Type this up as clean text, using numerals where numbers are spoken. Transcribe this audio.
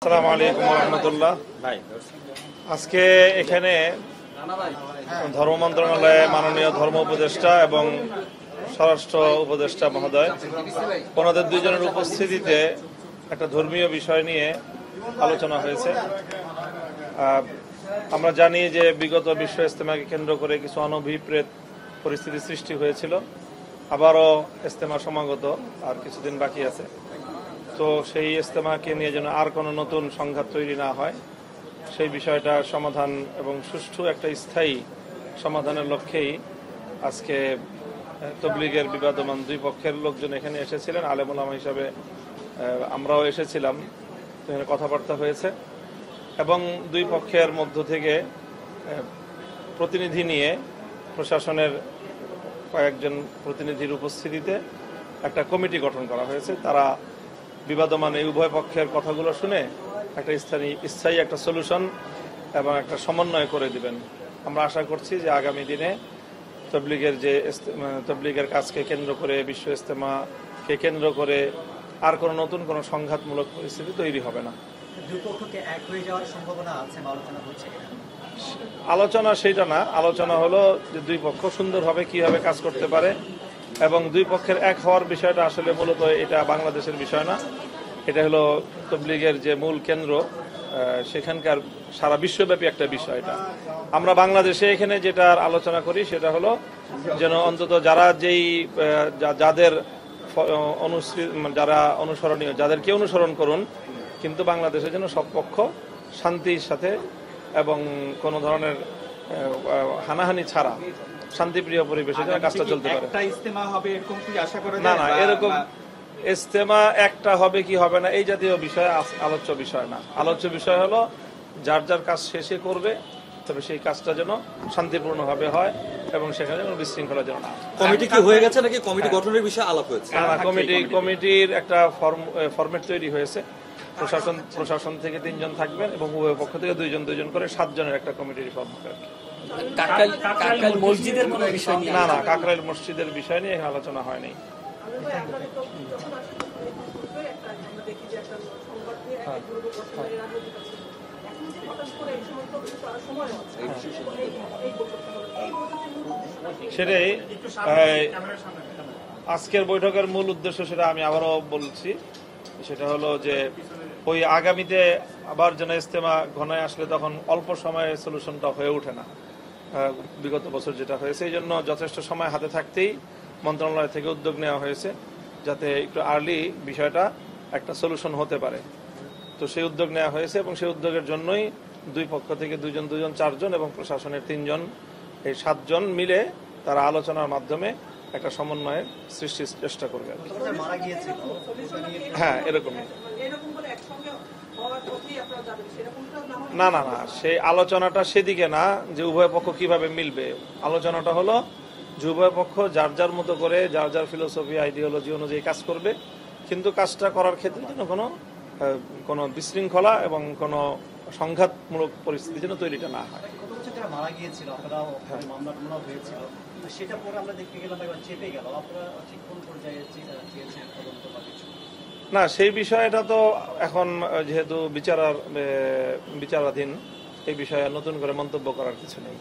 আসসালামু আলাইকুম ওয়া রাহমাতুল্লাহ। আজকে এখানে ধর্ম মন্ত্রণালয়ে মাননীয় ধর্ম উপদেষ্টা এবং স্বরাষ্ট্র উপদেষ্টা মহোদয় ওনাদের দুইজনের উপস্থিতিতে একটা ধর্মীয় বিষয় নিয়ে আলোচনা হয়েছে। আমরা জানি যে বিগত বিশ্ব ইজতেমাকে কেন্দ্র করে কিছু অনভিপ্রেত পরিস্থিতি সৃষ্টি হয়েছিল, আবারও ইজতেমা সমাগত আর কিছুদিন বাকি আছে। তো সেই ইজতেমাকে নিয়ে যেন আর কোনো নতুন সংঘাত তৈরি না হয়, সেই বিষয়টা সমাধান এবং সুষ্ঠু একটা স্থায়ী সমাধানের লক্ষ্যেই আজকে তবলিগের বিবাদমান দুই পক্ষের লোকজন এখানে এসেছিলেন। আলেম ওলামা হিসাবে আমরাও এসেছিলাম, এখানে কথাবার্তা হয়েছে এবং দুই পক্ষের মধ্য থেকে প্রতিনিধি নিয়ে প্রশাসনের কয়েকজন প্রতিনিধির উপস্থিতিতে একটা কমিটি গঠন করা হয়েছে। তারা বিবাদমান এই উভয় পক্ষের কথাগুলো শুনে একটা স্থায়ী একটা সলিউশন এবং একটা সমন্বয় করে দিবেন। আমরা আশা করছি যে আগামী দিনে তবলিগের কাজকে কেন্দ্র করে, বিশ্ব ইজতেমাকে কেন্দ্র করে আর কোনো নতুন কোনো সংঘাতমূলক পরিস্থিতি তৈরি হবে না। আলোচনা সেইটা না, আলোচনা হলো যে দুই পক্ষ সুন্দরভাবে কিভাবে কাজ করতে পারে এবং দুই পক্ষের এক হওয়ার বিষয়টা আসলে মূলত এটা বাংলাদেশের বিষয় না, এটা হলো তবলিগের যে মূল কেন্দ্র সেখানকার সারা বিশ্বব্যাপী একটা বিষয়। এটা আমরা বাংলাদেশে এখানে যেটা আলোচনা করি সেটা হলো যেন অন্তত যাদের যারা অনুসরণীয়, যাদেরকে অনুসরণ করুন, কিন্তু বাংলাদেশে যেন সব পক্ষ শান্তির সাথে এবং কোনো ধরনের হানাহানি ছাড়া শান্তিপ্রিয় পরিবেশে যেন কাজটা চলতে পারে। না না, এরকম ইজতেমা একটা হবে কি হবে না এই জাতীয় বিষয় আলোচ্য বিষয় না। আলোচ্য বিষয় হলো যার যার কাজ শেষে করবে, তবে সেই কাজটা যেন শান্তিপূর্ণভাবে হয় এবং সেখানে যেন বিশৃঙ্খলা যেন না। কমিটি কি হয়ে গেছে নাকি কমিটি গঠনের বিষয়ে আলাপ হয়েছে? কমিটির একটা ফরম্যাট তৈরি হয়েছে। প্রশাসন থেকে 3 জন থাকবেন এবং উভয় পক্ষ থেকে 2 জন করে 7 জনের একটা কমিটির ফরম্যাট। মসজিদের কোনো বিষয় নিয়ে? না না, কাকরাইল মসজিদের বিষয় নিয়ে আলোচনা হয়নি। সেটাই আজকের বৈঠকের মূল উদ্দেশ্য, সেটা আমি আবারও বলছি, সেটা হলো যে ওই আগামীতে আবার যেন ইজতেমা ঘনায় আসলে তখন অল্প সময়ে সলিউশনটা হয়ে ওঠে না, বিগত বছর যেটা হয়েছে। এই জন্য যথেষ্ট সময় হাতে থাকতেই মন্ত্রণালয় থেকে উদ্যোগ নেওয়া হয়েছে যাতে একটু আর্লি বিষয়টা একটা সলিউশন হতে পারে। তো সেই উদ্যোগ নেওয়া হয়েছে এবং সেই উদ্যোগের জন্যই দুই পক্ষ থেকে 2 জন 4 জন এবং প্রশাসনের 3 জন, এই 7 জন মিলে তারা আলোচনার মাধ্যমে একটা সমন্বয়ের সৃষ্টির চেষ্টা করবে। হ্যাঁ, এরকমই। না না না, সেই আলোচনাটা সেদিকে না যে উভয় পক্ষ কিভাবে মিলবে। আলোচনাটা হলো যে উভয় পক্ষ যার যার মতো করে যার যার ফিলোসফি, আইডিওলজি অনুযায়ী কাজ করবে, কিন্তু কাজটা করার ক্ষেত্রে যেন কোনো বিশৃঙ্খলা এবং কোনো সংঘাতমূলক পরিস্থিতি যেন তৈরিটা না হয়। না, সেই বিষয়টা তো এখন যেহেতু বিচারাধীন, এই বিষয়ে নতুন করে মন্তব্য করার কিছু নেই।